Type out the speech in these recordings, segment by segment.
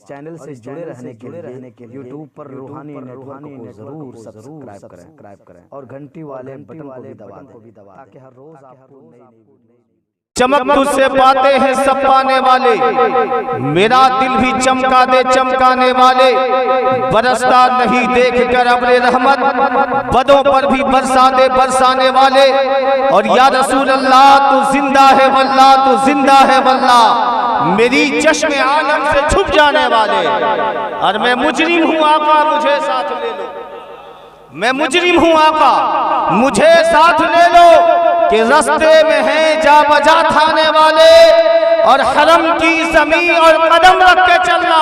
Channel से जुड़े रहने के लिए यूट्यूब पर रूहानी नेटवर्क को जरूर सब्सक्राइब करें और घंटी वाले बटन को भी दबा दें ताकि हर रोज आपको नई चमक तुझसे पाते हैं सब पाने वाले, मेरा दिल भी चमका दे चमकाने वाले। बरसता नहीं देख कर अब्रे रहमत, बदों पर भी बरसा दे बरसाने वाले। और या रसूल अल्लाह तू जिंदा है वल्लाह, तू जिंदा है वल्लाह, मेरी चश्मे आलम से छुप जाने वाले। और मैं मुजरिम हूँ आका मुझे साथ ले लो, मैं मुजरिम हूँ आका मुझे साथ ले लो। कि रास्ते में हैं जा बजा थाने वाले, और हरम की जमीन और कदम रख के चलना,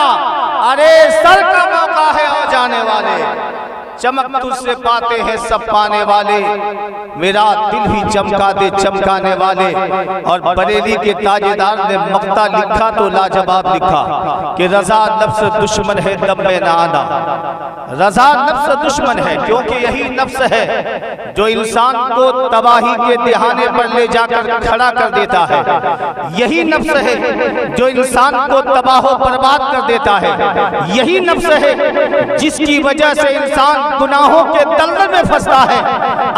अरे सर का मौका है हो जाने वाले। चमक तुझसे पाते हैं सब पाने वाले, मेरा दिल भी चमका दे चमकाने वाले। और बरेली के ताजेदार ने मक्ता लिखा तो लाजवाब लिखा कि रजा नफ्स दुश्मन है दम में ना आना। रजा नफ्स दुश्मन है क्योंकि यही नफ्स है जो इंसान को तबाही के दिहाने पर ले जाकर खड़ा कर देता है। यही नफ्स है जो इंसान को तबाह बर्बाद कर देता है। यही नफ्स है जिसकी वजह से इंसान गुनाहों के दलदल में फंसता है।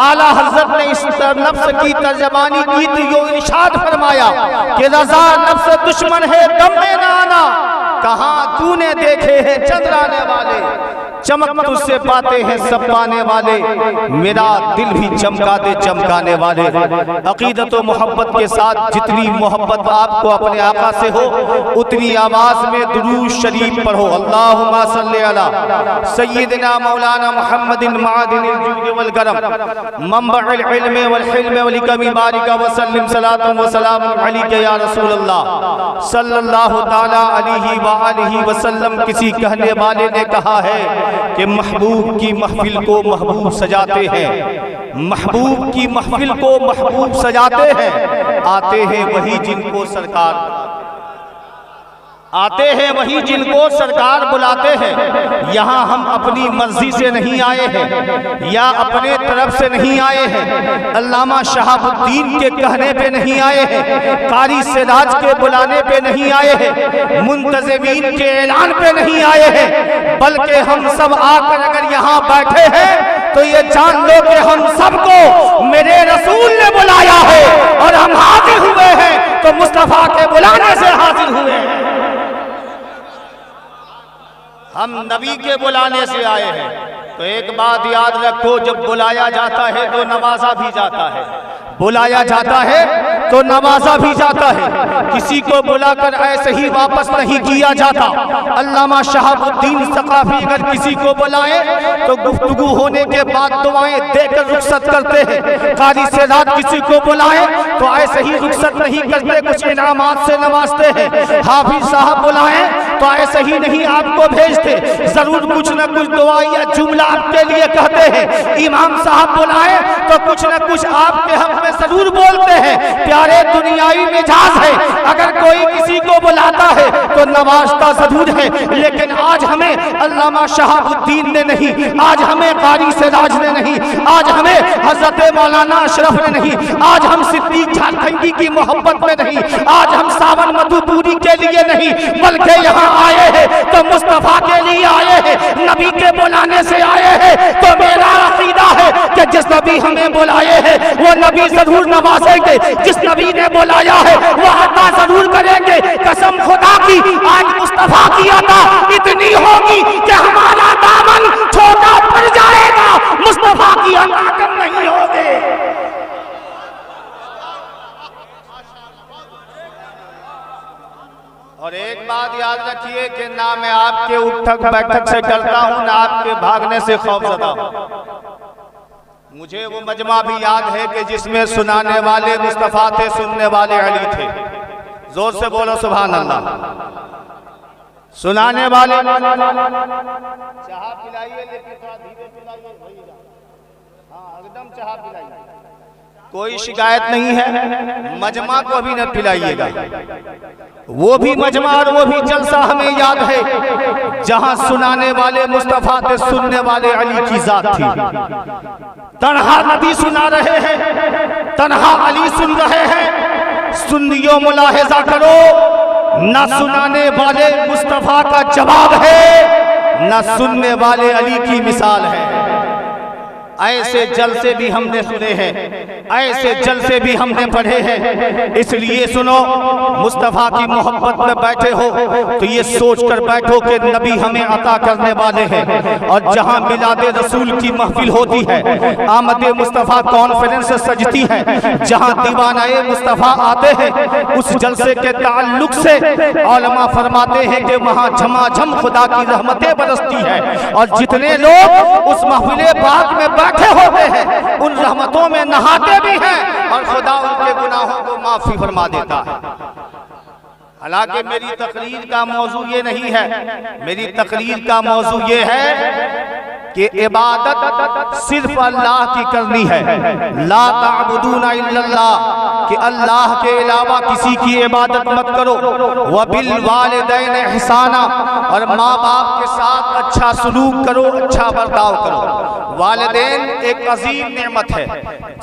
आला हजरत ने इस नफ्स की तर्जमानी की तो यो इरशाद फरमाया कि रजा नफ्स दुश्मन है दम में ना आना, कहाँ तूने देखे हैं चंद्राने वाले। चमक तुझसे पाते हैं सब पाने वाले, मेरा दिल भी चमका दे चमकाने वाले। अकीदत और मोहब्बत के साथ जितनी मोहब्बत आपको अपने आका से हो उतनी आवाज में दुरूद शरीफ पढ़ो। अल्लाहुम्मा सल्ली अला सय्यिदिना मौलाना मुहम्मदिन मादिनिल जूद वल करम मंबउल इल्म वल हिल्म वल हिकम बारिक व सल्लिम सलातु व सलाम अलैका या रसूल अल्लाह सल्लल्लाहु तआला अलैहि व आलिहि वसल्लम। किसी कहने वाले ने कहा है कि महबूब की महफिल को महबूब सजाते हैं, महबूब की महफिल को महबूब सजाते हैं। आते हैं वही जिनको सरकार आते हैं वही जिनको सरकार बुलाते हैं। यहाँ हम अपनी मर्जी से नहीं आए हैं या अपने तरफ से नहीं आए हैं, अल्लामा शहाबुद्दीन के कहने पे नहीं आए हैं, कारी सिराज के बुलाने पे नहीं आए हैं, मुंतज़िमीन के ऐलान पे नहीं आए हैं, बल्कि हम सब आकर अगर यहाँ बैठे हैं तो ये जान लो कि हम सबको मेरे रसूल ने बुलाया है और हम हाजिर हुए हैं तो मुस्तफा के बुलाने से हाजिर हुए हैं। हम नबी के बुलाने से आए हैं। तो एक बात याद रखो, जब बुलाया जाता है तो नवाजा भी जाता है, बुलाया जाता है तो नवाजा भी जाता है। किसी को बुलाकर ऐसे ही वापस नहीं किया जाता। अल्लामा शहाबुद्दीन सकाफी अगर किसी को बुलाए तो गुफ्तगू होने के बाद दुआएं देकर रुखसत करते हैं। कारी से रात किसी को बुलाए तो ऐसे ही रुखसत नहीं करते, कुछ इनामात से नवाजते हैं। हाफिज साहब बुलाए तो ऐसे ही नहीं आपको भेजते, जरूर कुछ न कुछ दुआ या जुमला आपके लिए कहते हैं। इमाम साहब बुलाए तो कुछ न कुछ आपके हक में जरूर बोलते हैं। प्यारे दुनियावी मिजाज है, अगर कोई किसी को बुलाता है तो नवाजता जरूर है। लेकिन आज हमें अल्लामा शहाबुद्दीन ने नहीं, आज हमें कारी सिराज ने नहीं, आज हमें हजरत मौलाना अशरफ ने नहीं, आज हम सिद्दीक झारखंडी की मोहब्बत में नहीं, आज हम सावन मधुपुरी के लिए नहीं, बल्कि यहाँ आए हैं तो मुस्तफा के लिए आए हैं, नबी के बुलाने से आए हैं। तो मेरा अकीदा है कि जिस नबी हमें बुलाए हैं वो नबी जरूर नवाजेंगे, जिस नबी ने बुलाया है वो अता जरूर करेंगे। कसम खुदा की आज मुस्तफा की अता इतनी होगी कि हमारा दामन छोटा पड़ जाएगा, मुस्तफा की अता कम नहीं होगी। और एक बात याद रखिए कि ना मैं आपके उठक बैठक से डरता हूं ना आपके भागने से खौफजदा हूं। मुझे वो मजमा भी याद है कि जिसमें सुनाने वाले मुस्तफा थे, सुनने वाले अली थे। जोर से बोलो सुभान अल्लाह। सुनाने वाले चाह पिलाइए लेकिन थोड़ा धीरे पिलाइए, हाँ एकदम चाह पिलाइए, कोई शिकायत नहीं है। मजमा को अभी न पिलाइएगा, वो भी मजमा और वो भी जलसा हमें याद है जहां सुनाने वाले मुस्तफा थे, सुनने वाले अली की जात थी। तन्हा नबी सुना रहे हैं, तन्हा अली सुन रहे हैं। सुन्नियों मुलाहिजा करो न सुनाने वाले मुस्तफा का जवाब है, न सुनने वाले अली की मिसाल है। ऐसे जलसे भी हमने सुने हैं, ऐसे जलसे भी हमने पढ़े हैं। इसलिए सुनो, मुस्तफ़ा की मोहब्बत में बैठे हो तो ये सोचकर बैठो कि नबी हमें अता करने वाले हैं। और जहां मिलादे रसूल की महफिल होती है, आमद मुस्तफ़ा कॉन्फ्रेंस सजती है, जहां दीवानाए मुस्तफ़ा आते हैं, उस जलसे के ताल्लुक से उलमा फरमाते हैं कि वहां झमाझम खुदा की रहमतें बरसती है। और जितने लोग उस महफिल पाक में बैठे होते हैं, उन रहमतों में नहाते भी हैं और खुदा उनके गुनाहों को माफी फरमा देता है। हालांकि मेरी तकरीर का मौजू ये नहीं है, मेरी तकरीर का मौजू ये है कि इबादत सिर्फ अल्लाह की करनी है। ला ताबुदूना इल्लल्लाह, कि अल्लाह के अलावा किसी की इबादत मत करो। व बिल वालिदैन इहसाना, और माँ बाप के साथ अच्छा सलूक करो, अच्छा बर्ताव करो। वालिदैन एक अजीम नेमत है,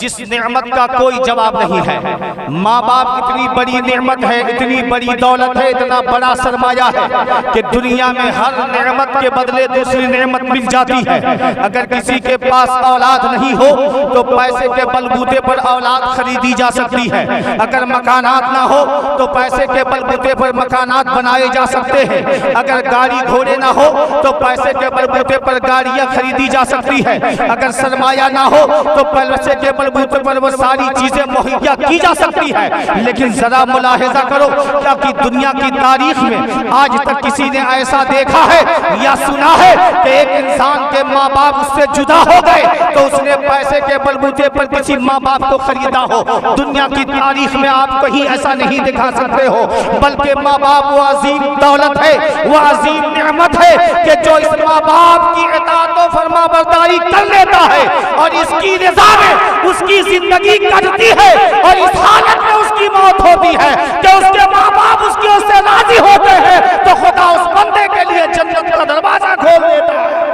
जिस नेमत का कोई जवाब नहीं है। माँ बाप इतनी बड़ी नेमत है, इतनी बड़ी दौलत है, इतना बड़ा सरमाया है कि दुनिया में हर नेमत के बदले दूसरी नेमत मिल जाती है। अगर किसी के पास औलाद नहीं हो तो पैसे के बलबूते पर औलाद खरीदी जा सकती है। अगर मकानात ना हो तो पैसे के बलबूते पर मकानात बनाए जा सकते हैं। अगर गाड़ी घोड़े ना हो तो पैसे के बलबूते पर गाड़ियां खरीदी जा सकती है। अगर सरमाया ना हो तो पैसे के बलबूते पर वो सारी चीजें मुहैया की जा सकती है। लेकिन जरा मुलाहिजा करो, क्या कि दुनिया की तारीख में आज तक किसी ने ऐसा देखा है या सुना है कि एक इंसान के माँ बाप उससे जुदा हो गए तो उसने पैसे के बलबूते पर किसी माँ बाप को खरीदा हो? दुनिया की तारीख में आप कहीं ऐसा नहीं दिखा सकते हो। बल्कि माँ बाप वो अजीम दौलत है, वो अजीम नेमत है कि जो इस माँ बाप की इताअत और फरमाबरदारी कर लेता है और इसकी रज़ा में उसकी जिंदगी कटती है और इस हालत में उसकी मौत होती है कि उसके माँ बाप उससे राजी होते हैं, तो खुदा उस बंदे के लिए जन्नत का दरवाजा खोल देता है।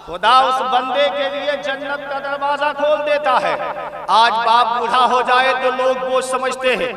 खुदा उस बंदे के लिए जन्नत का दरवाजा खोल देता है। आज बाप बूढ़ा हो जाए तो लोग बोझ समझते हैं,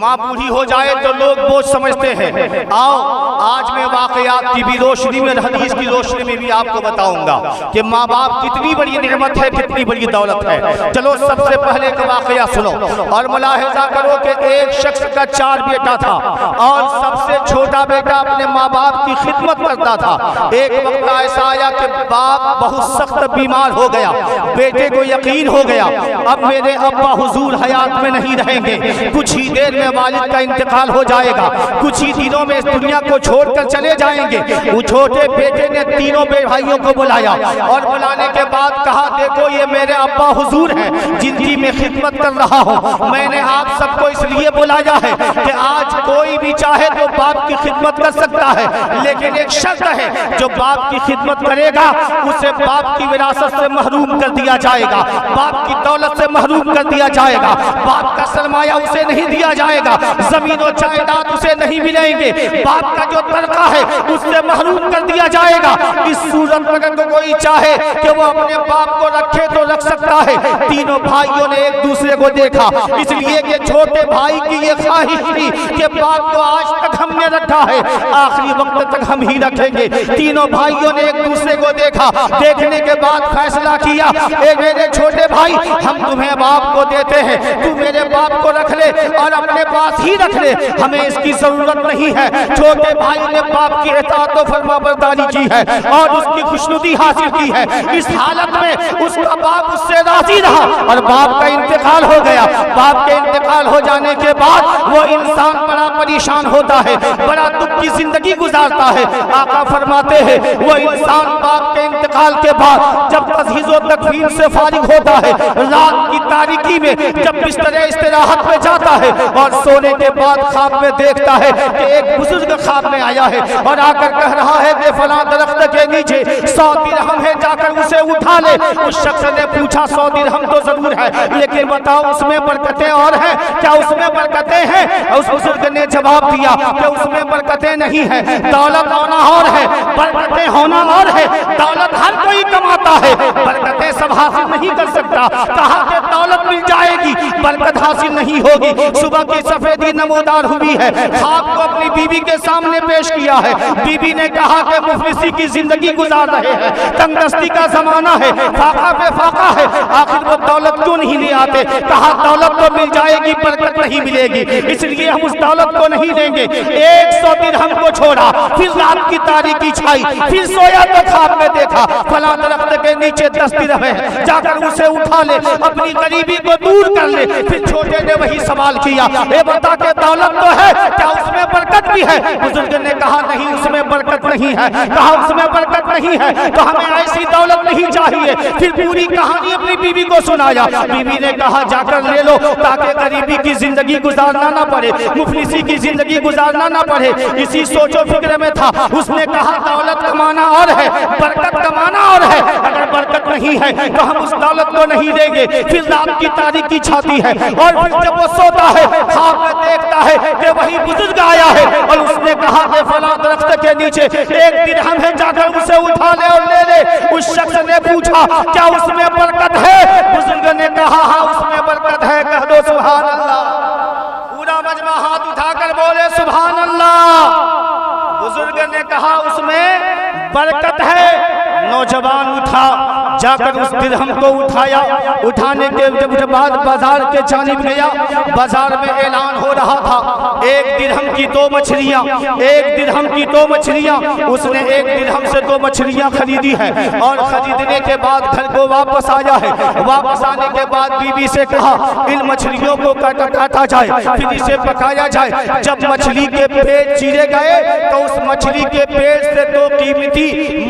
माँ बूढ़ी हो जाए तो लोग बोझ समझते हैं। आओ आज मैं वाकयात की भी रोशनी में, हदीस की रोशनी में भी आपको बताऊंगा कि माँ बाप कितनी बड़ी नेमत है, कितनी बड़ी दौलत है। चलो सबसे पहले का वाकया सुनो और मुलाहिजा करो कि एक शख्स का 4 बेटा था और सबसे छोटा बेटा अपने माँ बाप की खिदमत करता था। एक वक्त ऐसा आया कि बाप बहुत सख्त बीमार हो गया। बेटे को यकीन हो गया अब मेरे अब्बा हुजूर हयात में नहीं रहेंगे, कुछ ही देर में वालिद का इंतकाल हो जाएगा, कुछ ही दिनों में इस दुनिया को छोड़कर चले जाएंगे। वो छोटे बेटे ने तीनों भाइयों को बुलाया और बुलाने के बाद कहा, देखो ये मेरे अब्बा हुजूर हैं जिनकी मैं खिदमत कर रहा हूँ। मैंने आप सबको इसलिए बुलाया है कि आज कोई भी चाहे तो बाप की खिदमत कर सकता है, लेकिन एक शर्त है, जो बाप की खिदमत करेगा उसे बाप की विरासत से महरूम कर दिया जाएगा, बाप की दौलत से महरूम कर दिया जाएगा, बाप का सरमाया उसे नहीं दिया जाएगा, जमीन और जायदाद उसे नहीं मिलेंगे, बाप का जो तनख्वा है उससे महरूम कर दिया जाएगा। इस सूरत में अगर कोई चाहे कि वो अपने बाप को रखे तो रख सकता है। तीनों भाइयों ने एक दूसरे को देखा, इसलिए कि छोटे भाई की ये ख्वाहिश थी कि बाप को आज तक हमने रखा है, आखिरी वक्त तक हम ही रखेंगे। तीनों भाइयों ने एक दूसरे को देखा, देखने के बाद फैसला किया, एक मेरे छोटे भाई हम तुम्हें बाप को देते हैं, तू मेरे बाप को रख ले और अपने पास ही रख ले, हमें इसकी जरूरत नहीं है। छोटे भाई ने बाप की इताअत और फरमाबरदारी की है और उसकी खुशनुदी हासिल की है। इस हालत में उसका बाप उससे राजी रहा और बाप का इंतकाल हो गया। बाप के इंतकाल हो जाने के बाद वो इंसान बड़ा परेशान होता है, बड़ा दुख की जिंदगी गुजारता है। आका फरमाते हैं वो इंसान बाप के इंतकाल के बाद जब तजहीज़ व तकफीन से फारिग होता है, रात की तारीकी में जब बिस्तर इस्तिराहत में जाता है और सोने के बाद ख्वाब में देखता है कि एक बुजुर्ग ख्वाब में आया है और आकर कह रहा है कि फलां दरख्त के नीचे 100 दिरहम है, जाकर उसे उठा ले। उस शख्स ने पूछा 100 दिरहम तो जरूर है, लेकिन बताओ उसमें बरकतें और हैं क्या? उसमें बरकतें हैं? उस बुजुर्ग ने जवाब दिया कि उसमें बरकतें नहीं है, दौलत होना और है, बरकतें होना और है। दौलत हर कोई कमाता है, बरकतें सब हासिल नहीं कर सकता। कहा कि दौलत मिल जाएगी, बरकत हासिल नहीं होगी। सुबह की सफेदी नमोदार हुई है, ख्वाब को अपनी बीवी के सामने पेश किया है। बीवी ने कहा कि मुफलिसी की जिंदगी गुजार रहे हैं, तंगदस्ती का जमाना है, फाका पे फाका है, आखिर वो दौलत क्यों नहीं ले आते? कहा दौलत तो मिल जाएगी, बरकत नहीं मिलेगी, इसलिए हम उस दौलत को नहीं देंगे। 100 दिरहम को छोड़ा, फिर रात की तारीकी छाई, फिर सोया तो ख्वाब में देखा फला दरख्त के नीचे 10 दिरहम है, जाकर उसे उठा ले, अपनी गरीबी को दूर कर ले। फिर छोटे ने वही सवाल किया, ए बता के दौलत तो है, क्या उसमें बरकत भी है? बुजुर्ग ने कहा नहीं, उसमें बरकत नहीं है। कहा उसमें बरकत नहीं है तो हमें ऐसी दौलत नहीं चाहिए। फिर पूरी कहानी अपनी बीवी को सुनाया। बीवी ने कहा जाकर ले लो, ताकि गरीबी की जिंदगी गुजारना ना पड़े, मुफलिसी की जिंदगी गुजारना ना पड़े। इसी सोचो फिक्र में था। उसने कहा दौलत कमाना और है, बरकत कमाना और है, अगर बरकत नहीं है तो हम उस दौलत को नहीं देंगे। फिर रात की तारीकी छाती है और फिर जब वो सोता है, ख्वाब में देखता है कि वही बुजुर्ग आया है और उसने कहा कि फला दरख्त के नीचे 1 दिरहम है, जाकर उसे उठा ले और ले ले। उस शख्स ने पूछा क्या उसमें बरकत है? बुजुर्ग ने कहा हाँ उसमें बरकत है। कह दो सुभान अल्लाह। पूरा मजमा हाथ उठाकर बोले सुभान अल्लाह। बुजुर्ग ने कहा उसमें बरकत है। नौजवान उठा, जाकर उस दिरहम को उठाया। उठाने के जब बाद बाजार के जानिब गया, बाजार में ऐलान हो रहा था 1 दिरहम की 2 मछलियां, 1 दिरहम की 2 मछलियां। उसने 1 दिरहम से 2 मछलियां खरीदी है और खरीदने के बाद घर को वापस आया है। वापस आने के बाद बीवी से कहा इन मछलियों को काटा जाए, फिर इसे पकाया जाए। जब मछली के पेट चीरे गए तो उस मछली के पेट से 2 कीमती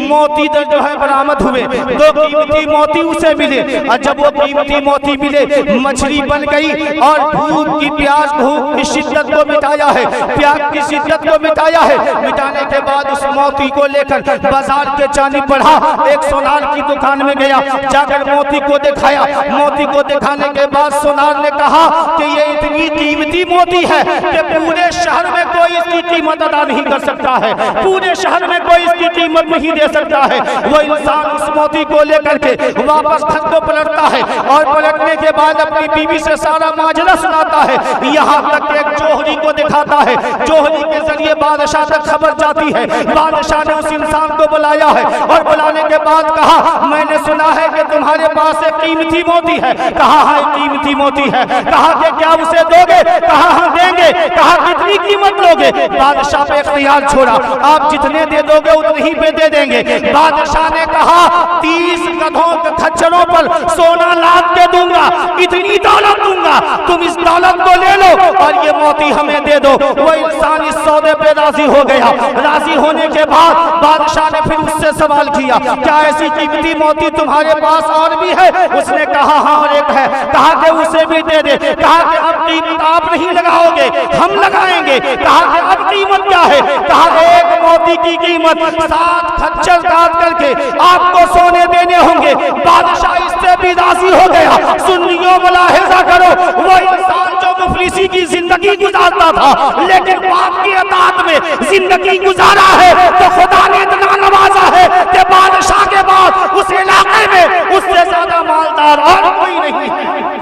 मोती जो है बरामद हुए, 2 कीमती मोती उसे मिले। और जब वो कीमती मोती मिले, मछली बन गई और भूख की प्यास, भूख की शिद्दत को मिटाया है, प्यास की शिद्दत को मिटाया है। मिटाने के बाद उस मोती को लेकर बाजार के जानिब बढ़ा। एक सोनार की दुकान में गया, जाकर मोती को दिखाया। मोती को दिखाने के बाद सोनार ने कहा कि ये इतनी कीमती मोती है कि पूरे शहर में कोई इसकी कीमत अदा नहीं कर सकता है, पूरे शहर में कोई इसकी कीमत नहीं दे सकता है। वो इंसान उस मोती को लेकर के वापस घर को पलटता है और पलटने के बाद अपनी बीवी से सारा माजरा सुनाता है, यहाँ तक एक जोहरी को दिखाता है। जोहरी के जरिए बादशाह तक खबर जाती है। बादशाह ने उस इंसान को बुलाया है और बुलाने के बाद कहा मैंने सुना है कि तुम्हारे पास एक कीमती मोती है। कहा हाँ कीमती मोती है। कहा कि क्या उसे दोगे? कहा हाँ देंगे। कहा कितनी कीमत लोगे? बादशाह पे इख्तियार छोड़ा, आप जितने दे दोगे उतने ही पे दे देंगे। बादशाह ने कहा 30 गधों के खच्चरों पर सोना लाद के दूंगा, इतनी दौलत दूंगा, तुम इस दौलत को ले लो और ये मोती हमें दे दो। वो इंसान इस सौदे पे राजी हो गया। राजी होने के बाद बादशाह ने फिर उससे सवाल किया क्या ऐसी कीमती मोती तुम्हारे पास और भी है? उसने कहा हाँ और एक है। कहा कि उसे भी दे दे। कहा कि अब कीमत आप नहीं लगाओगे, हम लगाएंगे। कहा कि अब कीमत क्या है? कहा एक मोती की कीमत 7 खच्चर काट करके आपको सोने देने होंगे। बादशाह इससे भी राजी हो गया। सुन्नियों मुलाहिजा करो, वो इंसान जो मुफलिसी की जिंदगी गुजारता था लेकिन बाप की अताअत में जिंदगी गुजारा है, तो खुदा ने इतना नवाजा है कि बादशाह के बाद उस इलाके में उससे ज्यादा मालदार और कोई नहीं है।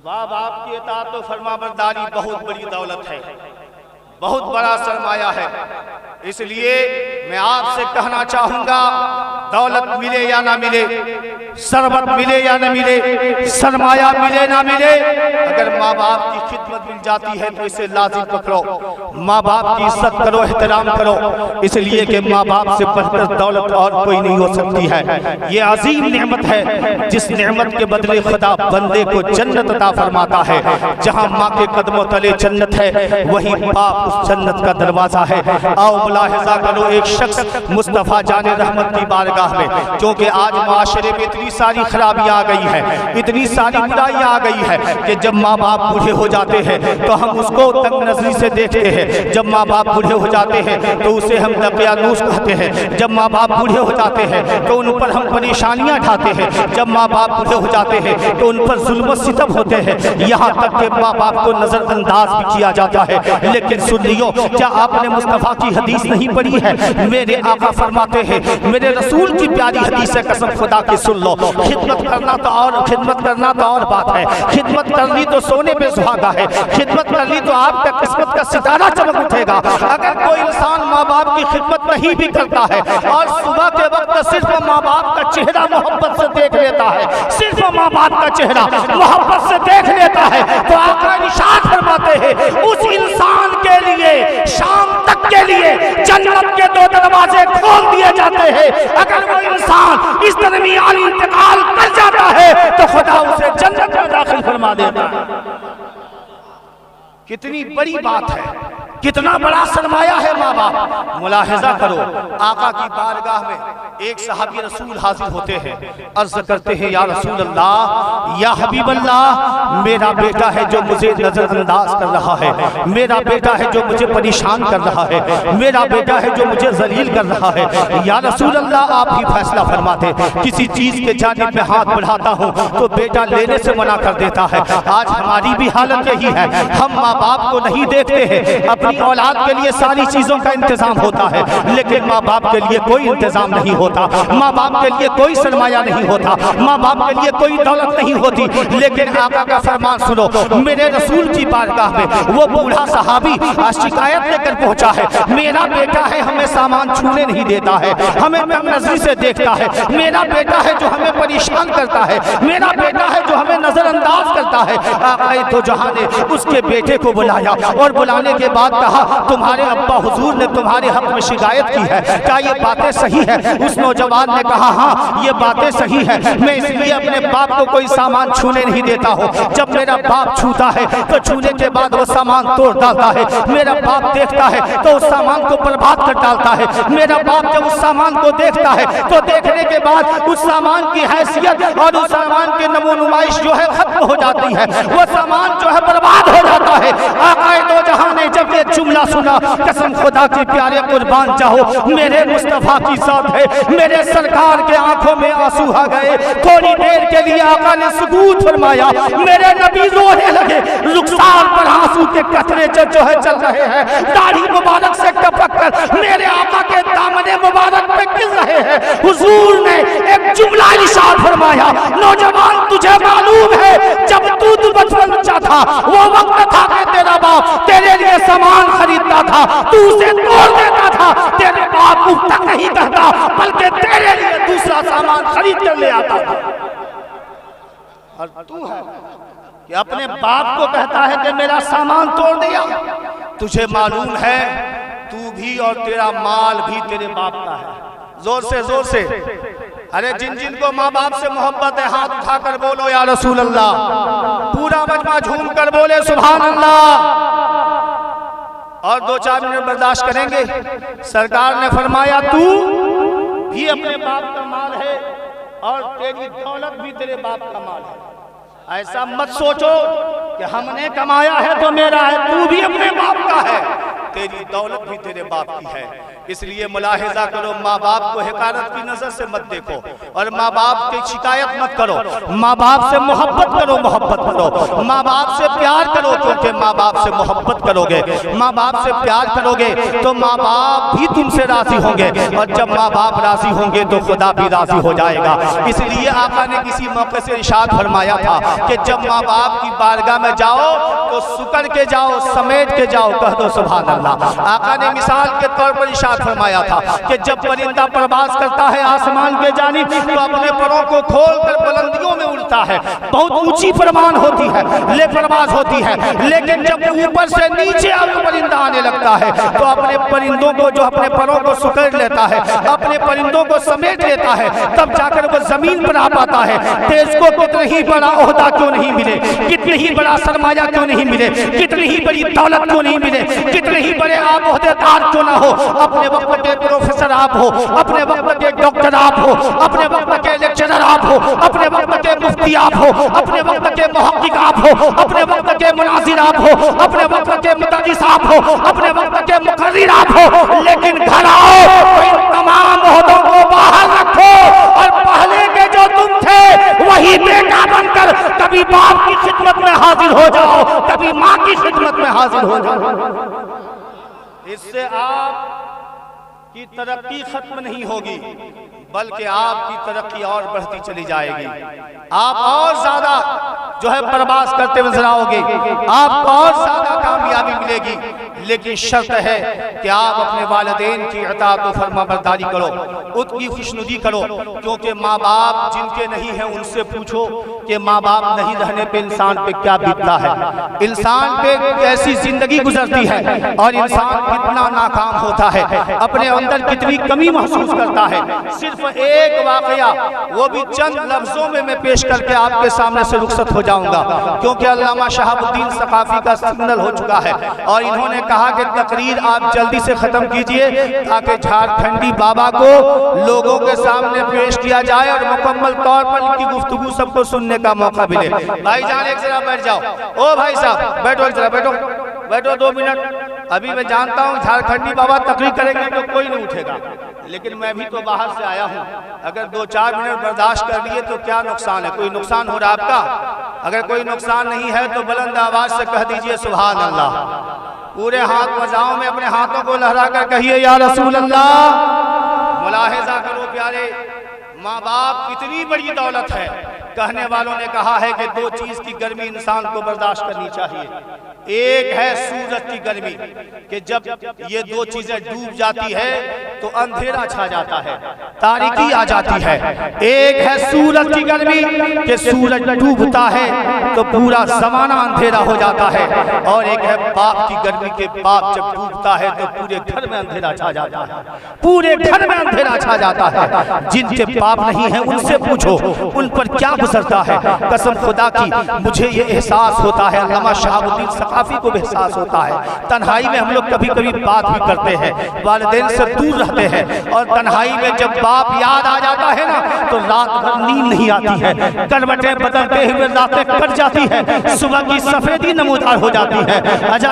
बाप आपकी अताअत तो फरमाबरदारी बहुत बड़ी दौलत है, बहुत बड़ा सरमाया है। इसलिए मैं आपसे कहना चाहूंगा दौलत मिले या ना मिले, सरबत मिले या ना मिले, सरमाया मिले ना मिले, अगर माँ बाप की खिदमत मिल जाती है तो इसे लाजिम पकड़ो। माँ बाप की इज्जत करो, एहतराम करो, इसलिए कि माँ बाप से बढ़कर दौलत और कोई नहीं हो सकती है। ये अजीम नेमत है जिस नेमत के बदले खुदा बंदे को जन्नत अता फरमाता है। जहाँ माँ के कदमों तले जन्नत है वही बाप उस जन्नत का दरवाजा है। आओ मुलाहिजा करो, एक शख्स मुस्तफ़ा जाने रहमत की बारगाह में, क्योंकि आज माशरे में इतनी सारी खराबी आ गई है, इतनी सारी बुराई आ गई है कि जब माँ बाप बूढ़े हो जाते हैं तो हम उसको तंग नजरी से देखते हैं। जब माँ बाप बूढ़े हो जाते हैं तो उसे हम दकियानूस कहते हैं। जब माँ बाप बूढ़े हो जाते हैं तो उन पर हम परेशानियाँ ढाते हैं। जब माँ बाप बूढ़े हो जाते हैं तो उन पर जुल्म सितम होते हैं, यहाँ तक कि माँ बाप को नजरअंदाज भी किया जाता है। लेकिन सुन लियो, क्या आपने मुस्तफ़ा की हदीस हदीस नहीं पढ़ी है। मेरे आका फरमाते हैं, मेरे रसूल की प्यारी हदीस है, कसम खुदा की सुन लो। खिदमत करना तो और बात है। खिदमत कर ली तो सोने पे सुहागा है। खिदमत कर ली तो आपका किस्मत का सितारा चमक उठेगा। अगर कोई इंसान माँ बाप की खिदमत नहीं भी करता है और सुबह के वक्त सिर्फ माँ बाप का चेहरा मोहब्बत से देख लेता है, सिर्फ माँ बाप का चेहरा मोहब्बत से देख लेता है, तो आका इरशाद फरमाते हैं उस इंसान के लिए शाम तक के लिए जन्नत के 2 दरवाजे खोल दिए जाते हैं। अगर वो इंसान इस दरमियान इंतकाल कर जाता है तो खुदा उसे जन्नत में दाखिल फरमा देता है। कितनी बड़ी बात है, कितना बड़ा सरमाया है माँ बाप। मुलाहिजा करो, आका की बारगाह में एक सहाबी रसूल हाजिर होते हैं, अर्ज करते हैं या रसूल अल्लाह, या हबीब अल्लाह, मेरा बेटा है जो मुझे नजरअंदाज कर रहा है, मेरा बेटा है जो मुझे परेशान कर रहा है, मेरा बेटा है जो मुझे जलील कर रहा है। या रसूल अल्लाह, आप ही फैसला फरमाते। किसी चीज के जानिब में हाथ बढ़ाता हूँ तो बेटा लेने से मना कर देता है। आज हमारी भी हालत यही है, हम माँ बाप को नहीं देखते हैं। अपनी औलाद के लिए सारी चीजों का इंतजाम होता है, लेकिन माँ बाप के लिए कोई इंतजाम नहीं होता, माँ बाप के लिए कोई सरमाया नहीं होता, माँ बाप के लिए कोई दौलत नहीं होती। लेकिन आका का फरमान सुनो, मेरे रसूल की बारगाह में वो बूढ़ा सहाबी शिकायत लेकर पहुंचा है, मेरा बेटा है हमें सामान छूने नहीं देता है, हमें नजर से देखता है, मेरा बेटा है जो हमें परेशान करता है, मेरा बेटा है जो हमें नजरअंदाज करता है। आका तो जहां ने उसके बेटे को बुलाया और बुलाने के बाद कहा, तुम्हारे अब्बा हुजूर ने तुम्हारे हक में शिकायत की है, क्या ये बातें सही है? उस नौजवान ने कहा, हाँ ये बातें सही है, मैं इसलिए अपने बाप को कोई सामान छूने नहीं देता हूँ। जब मेरा बाप छूता है तो छूने के बाद वो सामान तोड़ डालता है, मेरा बाप देखता है तो उस सामान को बर्बाद कर डालता है। मेरा बाप जब उस सामान को देखता है तो देखने के बाद उस सामान की हैसियत और उस सामान की नमोनुमाइश जो है खत्म हो जाती है, वो सामान जो है बर्बाद हो जाता है। आकाए दो जहां ने जब ये जुमला सुना, कसम खुदा के प्यारे कुर्बान जाओ, मेरे मुस्तफा की साथ है, मेरे सरकार के आंखों में आंसू आ गए। थोड़ी देर के लिए आका ने सुकूत फरमाया, मेरे नबी रोने लगे, रुखसार पर आंसू के कतरे जो है चल रहे हैं, दाढ़ी मुबारक से टपक कर मेरे आका के दामने मुबारक पे गिर रहे हैं। हुजूर ने एक जुमला इरशाद फरमाया, नौजवान तुझे मालूम है जब तू बचपन बच्चा था वो वक्त था कि तेरा बाप तेरे लिए सामान खरीदता था, तू उसे तोड़ देता था, तेरे बाप तक नहीं कहता बल्कि तेरे लिए दूसरा सामान खरीद कर ले आता था। और तू है कि अपने बाप को कहता है कि मेरा सामान तोड़ दिया। तुझे मालूम है तू भी और तेरा माल भी तेरे बाप का है। जोर से अरे जिन जिन को माँ बाप से मोहब्बत है हाथ उठाकर बोलो या रसूल अल्लाह। पूरा मजमा झूम कर बोले सुभान अल्लाह। और 2-4 मिनट बर्दाश्त करेंगे। सरकार ने फरमाया तू भी अपने बाप का माल है और तेरी दौलत भी तेरे बाप का माल है। ऐसा मत सोचो कि हमने कमाया है तो मेरा है, तू भी अपने बाप का है, तेरी दौलत भी तेरे बाप की है। इसलिए मुलाहिजा करो, माँ बाप को हिकारत की नजर से मत देखो और माँ बाप की शिकायत मत करो। माँ बाप से मोहब्बत करो, माँ बाप से प्यार करो, क्योंकि माँ बाप से मोहब्बत करोगे, माँ बाप से प्यार करोगे तो माँ बाप भी तुमसे राजी होंगे और जब माँ बाप राजी होंगे तो खुदा भी राजी हो जाएगा। इसलिए आका ने किसी मौके से इरशाद फरमाया था कि जब माँ बाप की बारगाह में जाओ तो सुकड़ के जाओ, समेट के जाओ, कह दो सुभान अल्लाह। आका ने मिसाल के तौर पर इरशाद फरमाया था कि जब परिंदा प्रवास करता है आसमान के जानिब तो अपने परों को खोलकर बुलंदियों में उड़ता है, बहुत ऊंची परवान होती है, ले परवास होती है। लेकिन जब ऊपर से नीचे परिंदा आने लगता है तो अपने परिंदों को जो अपने परों को सुकड़ लेता है, अपने परिंदों को समेट लेता है, तब जाकर वो जमीन पर आ पाता है। देश को कितने ही बड़ा ओहदा क्यों नहीं मिले, कितने ही बड़ा सरमाया क्यों नहीं मिले, कितनी ही बड़ी दौलत क्यों नहीं मिले, कितने ही बड़े आप ओहदेदार क्यों ना हो, अपने वक्त के प्रोफेसर आप हो, अपने वक्त के डॉक्टर आप हो, अपने वक्त के लेक्चरर आप हो, अपने वक्त के मुफ्ती आप हो, अपने वक्त के मुहक्किक आप हो, अपने वक्त के मुनाजिर आप हो, अपने वक्त के मुदर्रिस आप हो, अपने वक्त के मुकर्रिर आप हो, लेकिन घर आओ तो इन तमाम ओहदों को बाहर रखो और पहले के जो तुम थे वही बेटा बनकर कभी बाप की खिदमत में हाजिर हो जाओ, कभी माँ की खिदमत में हाजिर हो जाओ। इससे आप कि तरक्की खत्म नहीं होगी, बल्कि आपकी तरक्की और बढ़ती चली जाएगी। आप और ज्यादा जो है प्रवास करते नजर आओगे, आपको और ज्यादा कामयाबी मिलेगी। लेकिन शर्त है कि आप अपने वालिदैन की इताअत व फरमाबरदारी करो, उनकी खुशनुदी करो, क्योंकि माँ बाप जिनके नहीं है उनसे पूछो कि माँ बाप नहीं रहने पे इंसान पे क्या बीतता है, इंसान पे कैसी जिंदगी गुजरती है और इंसान कितना नाकाम होता है, अपने अंदर कितनी कमी महसूस करता है। सिर्फ एक वाकया, वो भी चंद लफ्जों में मैं पेश करके आपके सामने से रुखसत हो जाऊंगा, क्योंकि अल्लामा शहाबुद्दीन सकाफी का सिग्नल हो चुका है और इन्होंने कहा कि तकरीर आप जल्दी से खत्म कीजिए ताकि झारखंडी बाबा को लोगों के सामने पेश किया जाए और मुकम्मल तौर पर इनकी गुफ्तगू सबको सुनने का मौका मिले। भाईजान एक जरा बैठ जाओ, ओ भाई साहब बैठो, जरा बैठो, बैठो 2 मिनट। अभी मैं जानता हूँ झारखंडी बाबा तकरीर करेंगे तो कोई नहीं उठेगा, लेकिन मैं भी तो बाहर से आया हूँ, अगर 2-4 मिनट बर्दाश्त कर लिए तो क्या नुकसान है? कोई नुकसान हो रहा है आपका? अगर कोई नुकसान नहीं है तो बुलंद आवाज से कह दीजिए सुभान अल्लाह। पूरे हाथ बजाओ में अपने हाथों को लहरा कर कहिए या रसूल अल्लाह। मुलाहिजा करो प्यारे, माँ बाप कितनी बड़ी दौलत है। कहने वालों ने कहा है कि 2 चीज की गर्मी इंसान को बर्दाश्त करनी चाहिए। एक है सूरज की गर्मी, कि जब ये 2 चीजें डूब जाती है तो अंधेरा छा जाता है, तारीकी आ जाती है। एक है सूरज की गर्मी कि सूरज डूबता है तो पूरा जमाना अंधेरा हो जाता है, और एक है बाप की गर्मी के बाप जब डूबता है तो पूरे घर में अंधेरा छा जाता है, पूरे घर में अंधेरा छा जाता है। जिनके बाप नहीं है उनसे पूछो उन पर क्या गुजरता है। कसम खुदा की मुझे ये एहसास होता है, अल्लामा शहाबुद्दीन सकाफी को भी एहसास होता है। तन्हाई में हम लोग कभी कभी बात भी करते हैं, वालिदैन से दूर रहते हैं, और तन्हाई में जब बाप याद आ जाता है ना तो रात भर नींद नहीं आती है, करवटें बदलते हुए रातें कट जाती है, सुबह की सफेदी नमूदार हो जाती है,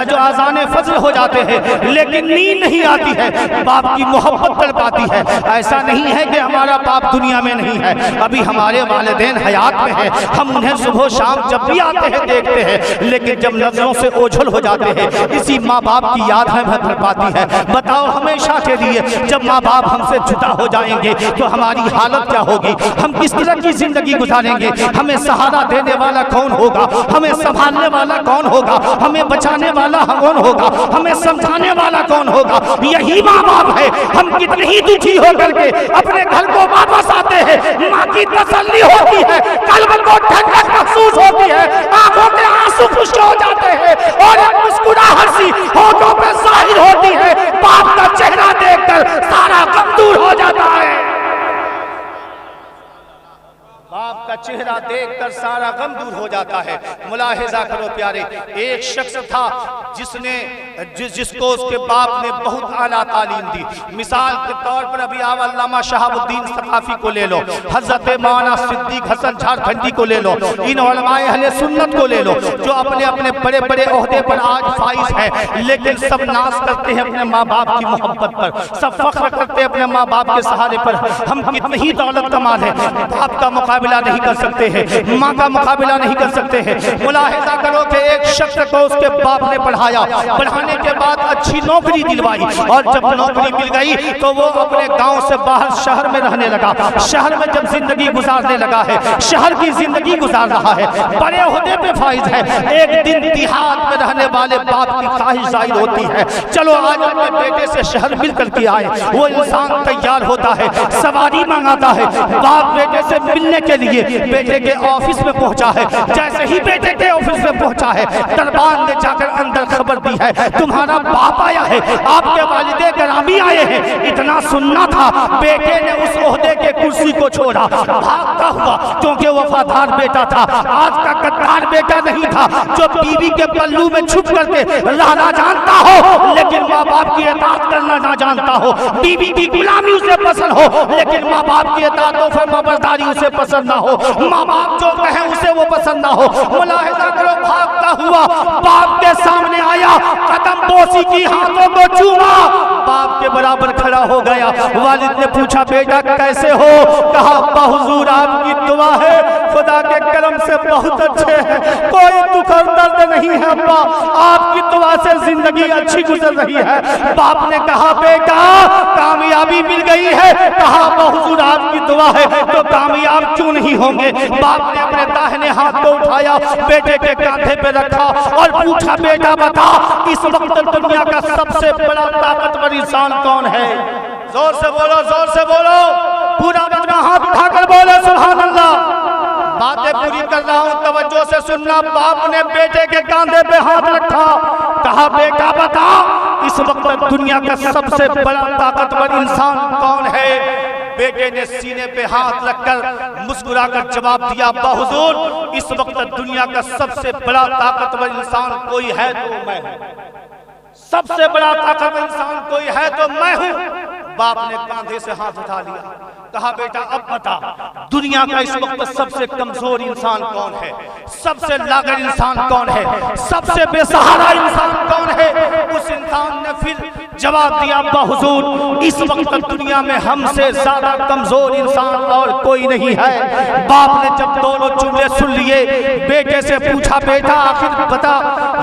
जो आज़ाने फज्र हो जाते हैं, लेकिन नींद नहीं आती है, बाप की मोहब्बत कर पाती है। ऐसा नहीं है कि हमारा बाप दुनिया में नहीं है, अभी हमारे वालिदैन हयात में है, हम उन्हें सुबह शाम जब भी आते हैं देखते हैं, लेकिन जब नजरों से ओझल हो जाते हैं इसी माँ बाप की याद हमें भर पाती है। बताओ हमेशा के लिए जब माँ बाप हमसे जुदा हो जाएंगे तो हमारी हालत क्या होगी, हम किस तरह की जिंदगी गुजारेंगे, हमें सहारा देने वाला कौन होगा, हमें संभालने वाला कौन होगा, हमें बचाने वाला कौन होगा, हमें समझाने वाला कौन होगा? यही माँ बाप है। हम कितने ही दुखी होकर के अपने घर को वापस आते हैं, माँ की तसल्ली होती है, कल्ब को ठंडक महसूस होती है, आंखों के आंसू खुश्क हो जाते हैं और एक मुस्कुराहट सी होठों पे जाहिर होती है। बाप का चेहरा देखकर सारा गम दूर हो जाता है, बाप का चेहरा देखकर सारा गम दूर हो जाता है। मुलाहिजा करो प्यारे, एक शख्स था जिसको उसके बाप ने बहुत आला तालीम दी। मिसाल के तौर पर अभी आप अल्लामा शहाबुद्दीन सकाफी को ले लो, हजरत मौलाना सिद्दीक हसन झारखंडी को ले लो, इन उलमाए अहले सुन्नत को ले लो, जो अपने अपने बड़े बड़े ओहदे पर आज फाइज है, लेकिन सब नाज करते हैं अपने माँ बाप की मोहब्बत पर, सब फख्र करते हैं अपने माँ बाप के सहारे पर। हम कितनी ही दौलत कमा लें, बाप का मुकाबला नहीं कर सकते हैं, माँ का मुकाबला नहीं कर सकते हैं। मुलाहिजा करो कि एक शख्स को उसके बाप ने पढ़ाया, पढ़ाने के बाद अच्छी नौकरी दिलवाई, और जब नौकरी मिल गई तो वो अपने गांव से बाहर शहर में रहने लगा। शहर में जब जिंदगी गुजारने लगा है, शहर की जिंदगी गुजार रहा है, बड़े होने पे फाइज है। एक दिन देहात में रहने वाले बाप की ख्वाहिश जाहिर होती है, चलो आज अपने बेटे से शहर मिल करके आए। वो इंसान तैयार होता है, सवारी मंगाता है, बाप बेटे से मिलने के लिए बेटे के ऑफिस में पहुंचा है। जैसे ही बेटे के ऑफिस में पहुंचा है, दरबान ने जाकर अंदर खबर दी है, तुम्हारा बाप आया है, आपके वालिदे गिरामी आए हैं। इतना सुनना था, बेटे ने उस ओहदे के कुर्सी को छोड़ा, भागता हुआ, क्योंकि वफादार बेटा था, आज का कद्दार बेटा नहीं था जो बीवी के पल्लू में छुप करके रहना जानता हो लेकिन माँ बाप की इताअत करना ना जानता हो, बीवी की गुलामी उसे पसंद हो लेकिन माँ बाप की इताअत और फरमाबरदारी उसे पसंद ना हो, माँ बाप जो कहे उसे वो पसंद ना हो। मुलाहिजा करो, भागता हुआ बाप के सामने आया, कदम बोसी की, हाथों को चूमा, बाप के बराबर खड़ा हो गया। वालिद ने पूछा बेटा कैसे हो? कहा अब्बा हुजूर आपकी दुआ है, खुदा के करम से बहुत अच्छे हैं, कोई दुख और दर्द नहीं है अब्बा, आपकी दुआ से जिंदगी अच्छी गुजर रही है। बाप ने कहा बेटा कामयाबी मिल गई है? कहा अब्बा हुजूर आपकी दुआ है तो कामयाब क्यों नहीं होंगे? बाप ने अपने दाहिने हाथ को उठाया, बेटे के कांधे पे रखा और पूछा बेटा बता इस वक्त दुनिया का सबसे बड़ा ताकतवर इंसान कौन है? जोर से बोलो, जोर से बोलो, पूरा बदना हाथ उठाकर बोले सुभान अल्लाह। बातें पूरी कर रहा हूं, तवज्जो से सुनना। बाप ने बेटे के कांधे पे हाथ रखा, कहा बेटा बता इस वक्त दुनिया का सबसे बड़ा ताकतवर इंसान कौन है? बेटे ने सीने पे हाथ रखकर मुस्कुराकर जवाब दिया अब्बा हुजूर इस वक्त दुनिया का सबसे बड़ा ताकतवर इंसान कोई है तो मैं हूं, सबसे बड़ा ताकतवर इंसान कोई है तो मैं हूं। बाप ने कांधे से हाथ उठा लिया, कहा बेटा अब बता दुनिया का इस वक्त सबसे कमजोर इंसान कौन है, सबसे लागर इंसान कौन है, सबसे बेसहारा इंसान कौन है? उस इंसान ने फिर जवाब दिया अब्बा हुजूर इस वक्त दुनिया में हमसे ज्यादा कमजोर इंसान और कोई नहीं है। बाप ने जब दोनों जुमले सुन लिए बेटे से पूछा बेटा आखिर बता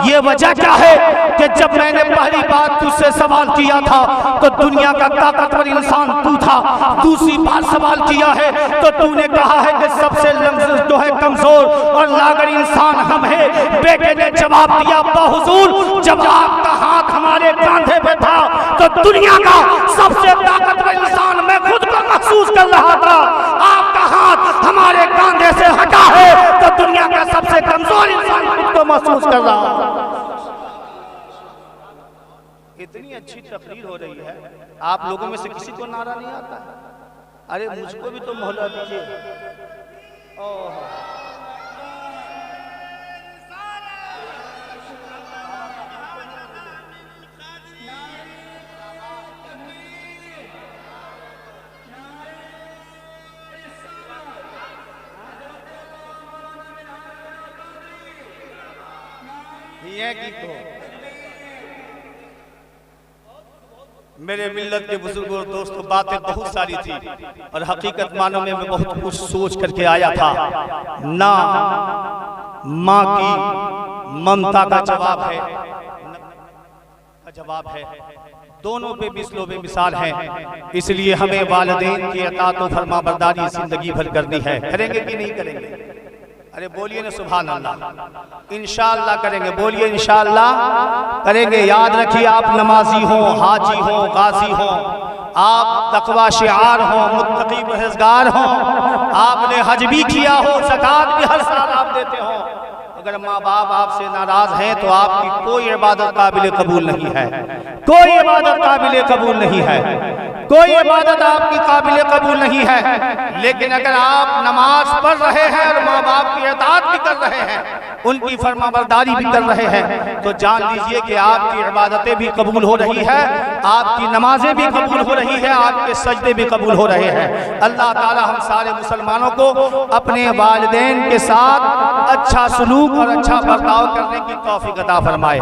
ये वजह क्या है कि जब मैंने पहली बार तुझसे सवाल किया था तो दुनिया का ताकतवर इंसान तू था, दूसरी बार सवाल किया है तो तूने कहा है कि सबसे जो है कमजोर और लागर इंसान हम है। बेटे ने जवाब दिया अब्बा हुजूर जब आपका हाथ हमारे कांधे पे था तो दुनिया का सबसे ताकतवर इंसान मैं खुद को महसूस कर रहा था, आपका हाथ हमारे कांधे से हटा है तो दुनिया का सबसे कमजोर इंसान खुद को महसूस कर रहा है। इतनी अच्छी तकरीर हो रही है, आप लोगों में से किसी को नारा नहीं आता? अरे मुझको भी तो मोहल्ला दीजिए। ये गीत हो मेरे मिल्लत के बुजुर्गों और दोस्तों, बातें बहुत सारी थी और हकीकत मानो में मैं बहुत कुछ सोच करके आया था। ना माँ की ममता का जवाब है, दोनों पे मिसलों में मिसाल हैं, इसलिए हमें वालिदैन की अताअत और फरमाबरदारी जिंदगी भर करनी है। करेंगे कि नहीं करेंगे? अरे बोलिए ना सुभान अल्लाह। इंशाअल्लाह करेंगे, बोलिए इंशाअल्लाह करेंगे। याद रखिए आप नमाजी हो, हाजी हो, गाजी हो, आप तकवा शिआर हो, मुत्तकी परहेज़गार हो, आपने हज भी किया हो, ज़कात भी हर साल आप देते हो, अगर माँ बाप आपसे नाराज हैं तो आपकी कोई इबादत काबिल कबूल नहीं है, कोई इबादत काबिल कबूल नहीं है, कोई इबादत आपकी काबिल कबूल नहीं है। लेकिन अगर आप नमाज पढ़ रहे हैं और माँ बाप की इताअत भी कर रहे हैं, उनकी फरमाबरदारी भी कर रहे हैं, तो जान लीजिए कि आपकी इबादतें भी कबूल हो रही है, आपकी नमाजें भी कबूल हो रही है, आपके सजदे भी कबूल हो रहे हैं। अल्लाह ताला हम सारे मुसलमानों को अपने वालिदैन के साथ अच्छा सलूक और अच्छा बर्ताव करने की तौफीक अता फरमाए।